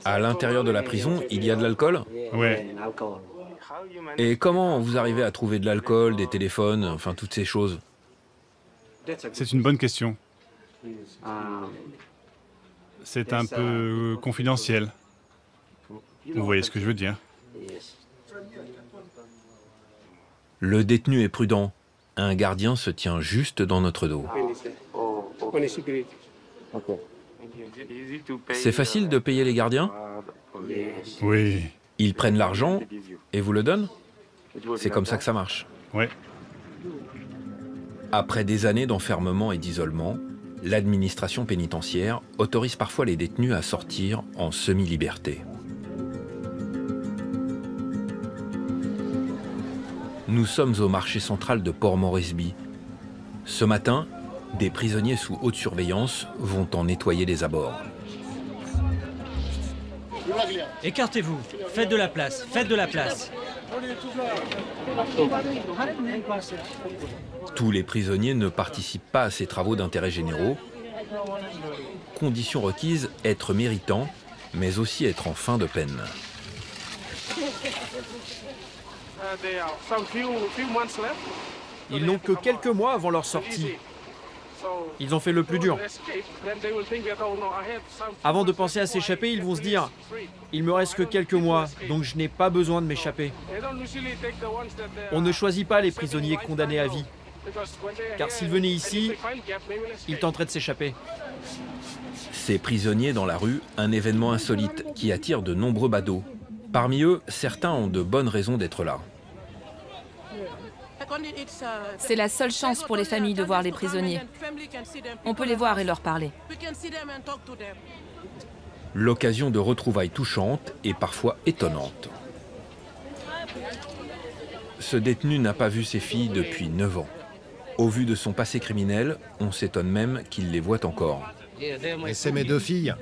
Speaker 1: À l'intérieur de la prison, il y a de l'alcool?
Speaker 8: Oui.
Speaker 1: Et comment vous arrivez à trouver de l'alcool, des téléphones, enfin toutes ces choses?
Speaker 8: C'est une bonne question. C'est un peu confidentiel. Vous voyez ce que je veux dire?
Speaker 1: Le détenu est prudent. Un gardien se tient juste dans notre dos. C'est facile de payer les gardiens?
Speaker 8: Oui.
Speaker 1: Ils prennent l'argent et vous le donnent? C'est comme ça que ça marche.
Speaker 8: Oui.
Speaker 1: Après des années d'enfermement et d'isolement, l'administration pénitentiaire autorise parfois les détenus à sortir en semi-liberté. Nous sommes au marché central de Port Moresby. Ce matin, des prisonniers sous haute surveillance vont en nettoyer les abords.
Speaker 10: Écartez-vous, faites de la place, faites de la place.
Speaker 1: Tous les prisonniers ne participent pas à ces travaux d'intérêt généraux. Condition requise, être méritant, mais aussi être en fin de peine.
Speaker 4: Ils n'ont que quelques mois avant leur sortie. Ils ont fait le plus dur. Avant de penser à s'échapper, ils vont se dire « Il me reste que quelques mois, donc je n'ai pas besoin de m'échapper. » On ne choisit pas les prisonniers condamnés à vie. Car s'ils venaient ici, ils tenteraient de s'échapper.
Speaker 1: Ces prisonniers dans la rue, un événement insolite qui attire de nombreux badauds. Parmi eux, certains ont de bonnes raisons d'être là.
Speaker 7: C'est la seule chance pour les familles de voir les prisonniers. On peut les voir et leur parler.
Speaker 1: L'occasion de retrouvailles touchantes et parfois étonnantes. Ce détenu n'a pas vu ses filles depuis 9 ans. Au vu de son passé criminel, on s'étonne même qu'il les voit encore.
Speaker 2: Et c'est mes 2 filles.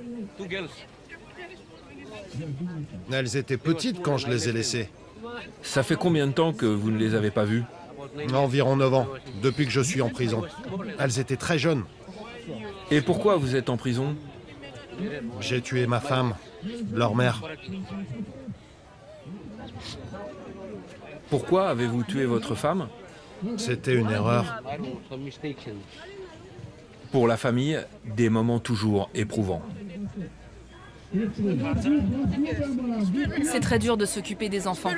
Speaker 2: Elles étaient petites quand je les ai laissées.
Speaker 1: Ça fait combien de temps que vous ne les avez pas vues?
Speaker 2: Environ 9 ans, depuis que je suis en prison. Elles étaient très jeunes.
Speaker 1: Et pourquoi vous êtes en prison?
Speaker 2: J'ai tué ma femme, leur mère.
Speaker 1: Pourquoi avez-vous tué votre femme?
Speaker 2: C'était une erreur.
Speaker 1: Pour la famille, des moments toujours éprouvants.
Speaker 7: C'est très dur de s'occuper des enfants.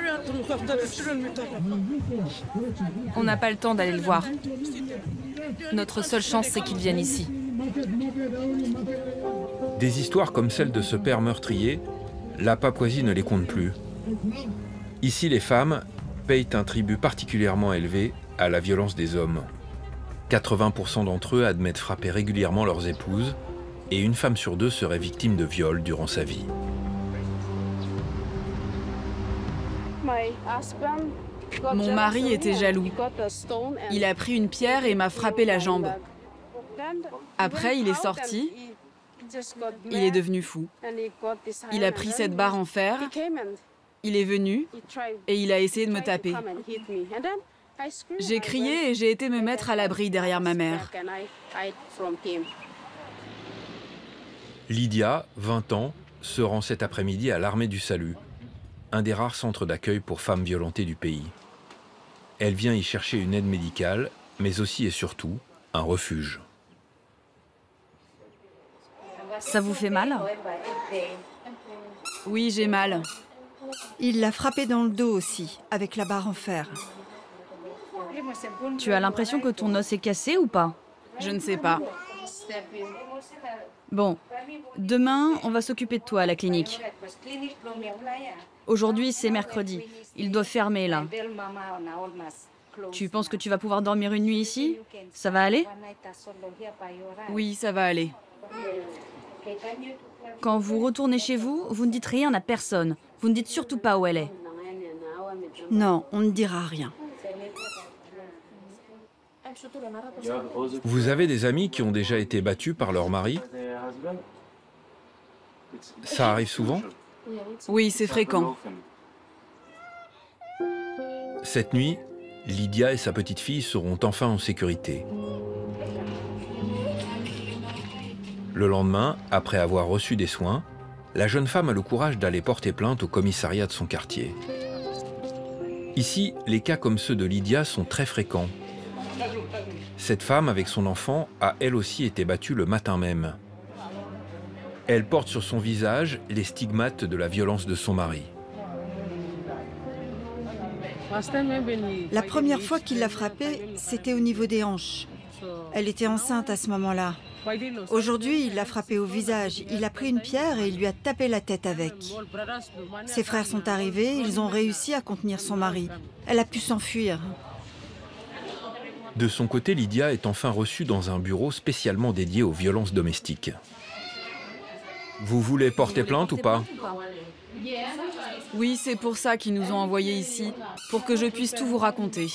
Speaker 7: On n'a pas le temps d'aller le voir. Notre seule chance, c'est qu'ils viennent ici.
Speaker 1: Des histoires comme celle de ce père meurtrier, la Papouasie ne les compte plus. Ici, les femmes payent un tribut particulièrement élevé à la violence des hommes. 80% d'entre eux admettent frapper régulièrement leurs épouses, et une femme sur deux serait victime de viol durant sa vie.
Speaker 6: Mon mari était jaloux. Il a pris une pierre et m'a frappé la jambe. Après, il est sorti. Il est devenu fou. Il a pris cette barre en fer. Il est venu et il a essayé de me taper. J'ai crié et j'ai été me mettre à l'abri derrière ma mère.
Speaker 1: Lydia, 20 ans, se rend cet après-midi à l'Armée du Salut, un des rares centres d'accueil pour femmes violentées du pays. Elle vient y chercher une aide médicale, mais aussi et surtout un refuge.
Speaker 12: Ça vous fait mal?
Speaker 6: Oui, j'ai mal.
Speaker 12: Il l'a frappé dans le dos aussi, avec la barre en fer. Tu as l'impression que ton os est cassé ou pas?
Speaker 6: Je ne sais pas.
Speaker 12: Bon, demain, on va s'occuper de toi à la clinique. Aujourd'hui, c'est mercredi. Ils doivent fermer, là. Tu penses que tu vas pouvoir dormir une nuit ici? Ça va aller?
Speaker 6: Oui, ça va aller.
Speaker 12: Quand vous retournez chez vous, vous ne dites rien à personne. Vous ne dites surtout pas où elle est. Non, on ne dira rien.
Speaker 1: Vous avez des amis qui ont déjà été battus par leur mari? Ça arrive souvent?
Speaker 6: Oui, c'est fréquent.
Speaker 1: Cette nuit, Lydia et sa petite fille seront enfin en sécurité. Le lendemain, après avoir reçu des soins, la jeune femme a le courage d'aller porter plainte au commissariat de son quartier. Ici, les cas comme ceux de Lydia sont très fréquents. Cette femme, avec son enfant, a elle aussi été battue le matin même. Elle porte sur son visage les stigmates de la violence de son mari.
Speaker 12: La première fois qu'il l'a frappée, c'était au niveau des hanches. Elle était enceinte à ce moment-là. Aujourd'hui, il l'a frappée au visage. Il a pris une pierre et il lui a tapé la tête avec. Ses frères sont arrivés, ils ont réussi à contenir son mari. Elle a pu s'enfuir.
Speaker 1: De son côté, Lydia est enfin reçue dans un bureau spécialement dédié aux violences domestiques. Vous voulez porter plainte ou pas?
Speaker 6: Oui, c'est pour ça qu'ils nous ont envoyés ici, pour que je puisse tout vous raconter.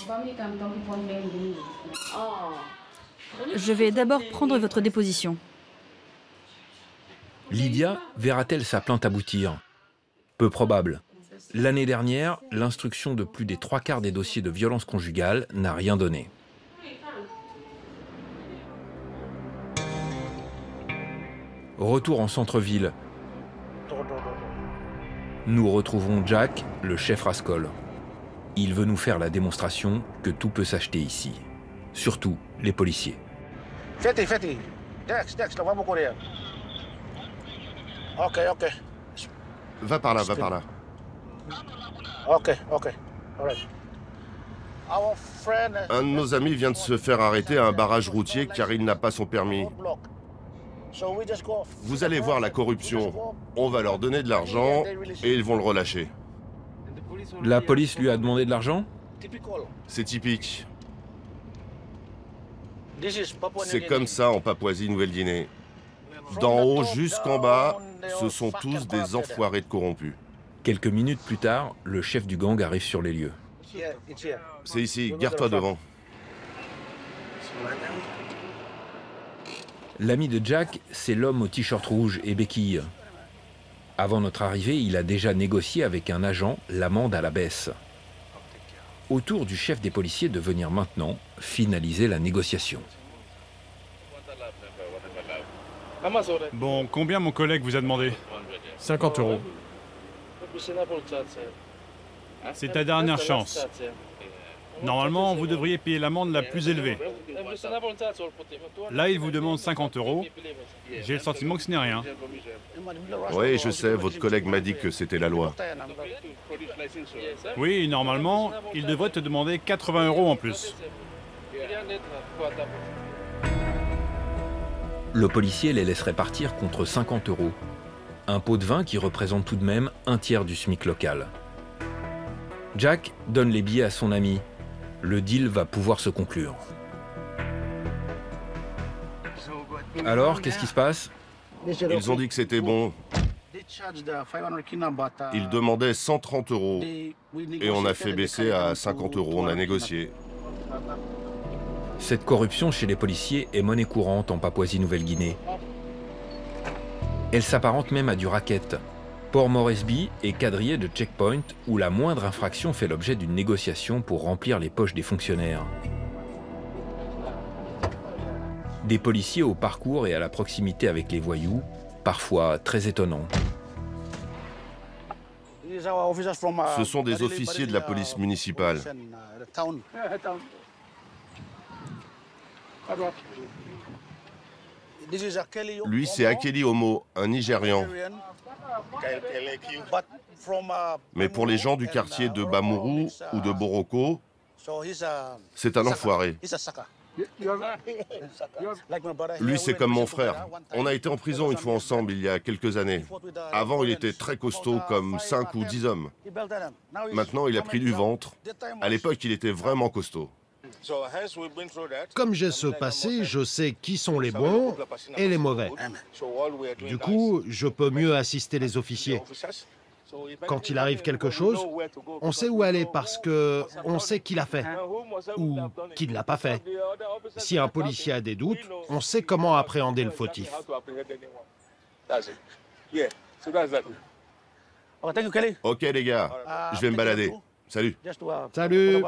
Speaker 12: Je vais d'abord prendre votre déposition.
Speaker 1: Lydia verra-t-elle sa plainte aboutir? Peu probable. L'année dernière, l'instruction de plus des 3/4 des dossiers de violence conjugale n'a rien donné. Retour en centre-ville. Nous retrouvons Jack, le chef Rascol. Il veut nous faire la démonstration que tout peut s'acheter ici. Surtout les policiers.
Speaker 5: Va par là, va par là. Un de nos amis vient de se faire arrêter à un barrage routier car il n'a pas son permis. Vous allez voir la corruption. On va leur donner de l'argent et ils vont le relâcher.
Speaker 1: La police lui a demandé de l'argent?
Speaker 5: C'est typique. C'est comme ça en Papouasie-Nouvelle-Guinée. D'en haut jusqu'en bas, ce sont tous des enfoirés de corrompus.
Speaker 1: Quelques minutes plus tard, le chef du gang arrive sur les lieux.
Speaker 5: C'est ici, garde-toi devant.
Speaker 1: L'ami de Jack, c'est l'homme au t-shirt rouge et béquille. Avant notre arrivée, il a déjà négocié avec un agent l'amende à la baisse. Au tour du chef des policiers de venir maintenant finaliser la négociation.
Speaker 8: Bon, combien mon collègue vous a demandé?
Speaker 4: 50 €.
Speaker 8: C'est ta dernière chance. Normalement, vous devriez payer l'amende la plus élevée. Là, il vous demande 50 €. J'ai le sentiment que ce n'est rien.
Speaker 5: Oui, je sais, votre collègue m'a dit que c'était la loi.
Speaker 8: Oui, normalement, il devrait te demander 80 € en plus.
Speaker 1: Le policier les laisserait partir contre 50 €. Un pot de vin qui représente tout de même un tiers du SMIC local. Jack donne les billets à son ami. Le deal va pouvoir se conclure. Alors, qu'est-ce qui se passe?
Speaker 5: Ils ont dit que c'était bon. Ils demandaient 130 € et on a fait baisser à 50 €. On a négocié.
Speaker 1: Cette corruption chez les policiers est monnaie courante en Papouasie-Nouvelle-Guinée. Elle s'apparente même à du racket. Port Moresby est quadrillé de checkpoints où la moindre infraction fait l'objet d'une négociation pour remplir les poches des fonctionnaires. Des policiers au parcours et à la proximité avec les voyous, parfois très étonnants.
Speaker 5: Ce sont des officiers de la police municipale. Lui, c'est Akeli Omo, un Nigérian. Mais pour les gens du quartier de Bamuru ou de Boroko, c'est un enfoiré. Lui, c'est comme mon frère. On a été en prison une fois ensemble il y a quelques années. Avant, il était très costaud, comme 5 ou 10 hommes. Maintenant, il a pris du ventre. À l'époque, il était vraiment costaud.
Speaker 2: Comme j'ai ce passé, je sais qui sont les bons et les mauvais. Du coup, je peux mieux assister les officiers. Quand il arrive quelque chose, on sait où aller parce que on sait qui l'a fait ou qui ne l'a pas fait. Si un policier a des doutes, on sait comment appréhender le fautif.
Speaker 5: Ok les gars, je vais me balader. Salut.
Speaker 2: Salut.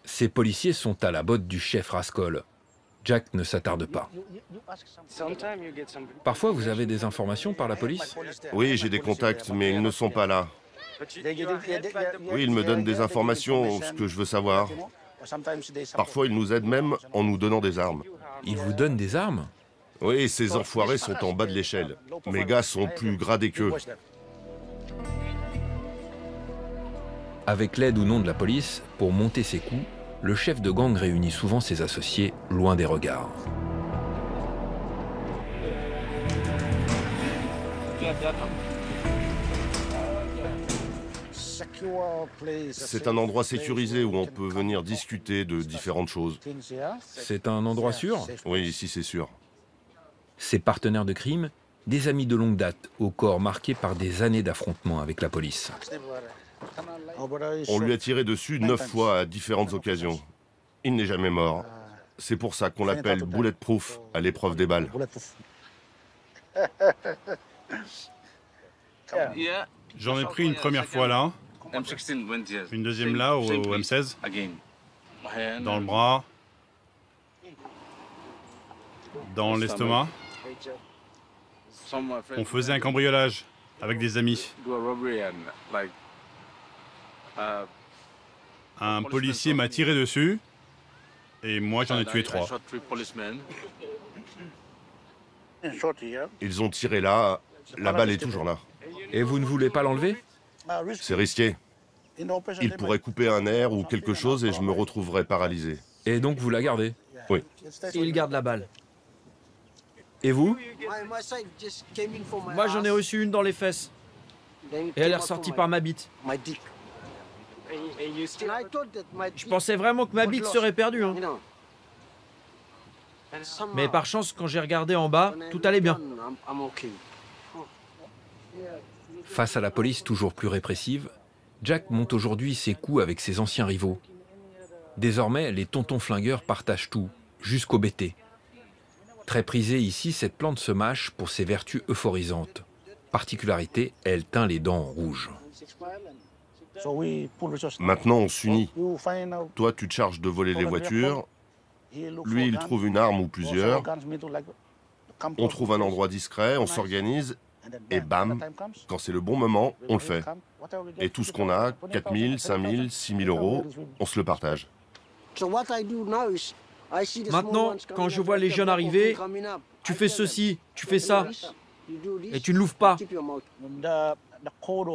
Speaker 1: Ces policiers sont à la botte du chef Rascol. Jack ne s'attarde pas. Parfois, vous avez des informations par la police?
Speaker 5: Oui, j'ai des contacts, mais ils ne sont pas là. Oui, ils me donnent des informations, ce que je veux savoir. Parfois, ils nous aident même en nous donnant des armes.
Speaker 1: Ils vous donnent des armes?
Speaker 5: Oui, ces enfoirés sont en bas de l'échelle. Mes gars sont plus gradés qu'eux.
Speaker 1: Avec l'aide ou non de la police, pour monter ses coups, le chef de gang réunit souvent ses associés loin des regards.
Speaker 5: C'est un endroit sécurisé où on peut venir discuter de différentes choses.
Speaker 1: C'est un endroit sûr?
Speaker 5: Oui, ici c'est sûr.
Speaker 1: Ses partenaires de crime, des amis de longue date, au corps marqué par des années d'affrontements avec la police.
Speaker 5: On lui a tiré dessus 9 fois à différentes occasions. Il n'est jamais mort. C'est pour ça qu'on l'appelle bulletproof à l'épreuve des balles.
Speaker 8: J'en ai pris une première fois là, une deuxième là au M16, dans le bras, dans l'estomac. On faisait un cambriolage avec des amis. Un policier m'a tiré dessus et moi j'en ai tué 3.
Speaker 5: Ils ont tiré là, la balle est toujours là.
Speaker 1: Et vous ne voulez pas l'enlever?
Speaker 5: C'est risqué. Il pourrait couper un nerf ou quelque chose et je me retrouverais paralysé.
Speaker 1: Et donc vous la gardez?
Speaker 5: Oui.
Speaker 4: Il garde la balle.
Speaker 1: Et vous?
Speaker 4: Moi j'en ai reçu une dans les fesses. Et elle est ressortie par ma bite. Je pensais vraiment que ma bite serait perdue. Hein. Mais par chance, quand j'ai regardé en bas, tout allait bien.
Speaker 1: Face à la police toujours plus répressive, Jack monte aujourd'hui ses coups avec ses anciens rivaux. Désormais, les tontons flingueurs partagent tout, jusqu'au BT. Très prisée ici, cette plante se mâche pour ses vertus euphorisantes. Particularité, elle teint les dents en rouge.
Speaker 5: Maintenant, on s'unit. Toi, tu te charges de voler les voitures Lui, il trouve une arme ou plusieurs. On trouve un endroit discret, on s'organise, et bam, quand c'est le bon moment, on le fait. Et tout ce qu'on a, 4 000, 5 000, 6 000 euros, on se le partage.
Speaker 4: Maintenant, quand je vois les jeunes arriver, tu fais ceci, tu fais ça, et tu ne l'ouvres pas.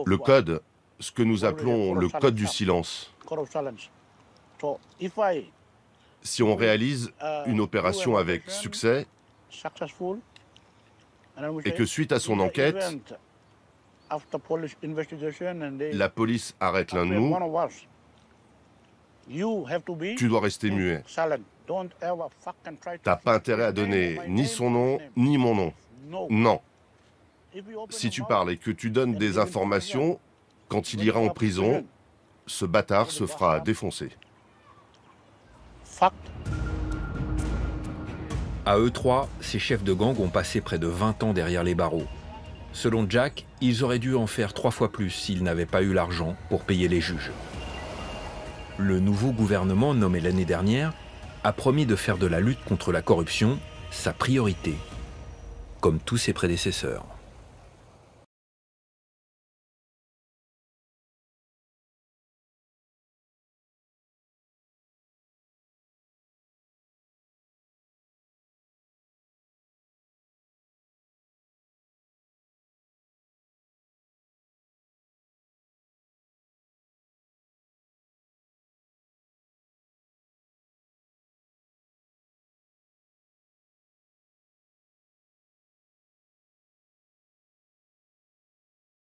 Speaker 5: Le code, ce que nous appelons le code du silence. Si on réalise une opération avec succès, et que suite à son enquête, la police arrête l'un de nous, tu dois rester muet. T'as pas intérêt à donner ni son nom, ni mon nom. Non. Si tu parles et que tu donnes des informations, quand il ira en prison, ce bâtard se fera défoncer.
Speaker 1: À eux trois, ces chefs de gang ont passé près de 20 ans derrière les barreaux. Selon Jack, ils auraient dû en faire 3 fois plus s'ils n'avaient pas eu l'argent pour payer les juges. Le nouveau gouvernement, nommé l'année dernière, a promis de faire de la lutte contre la corruption sa priorité, comme tous ses prédécesseurs.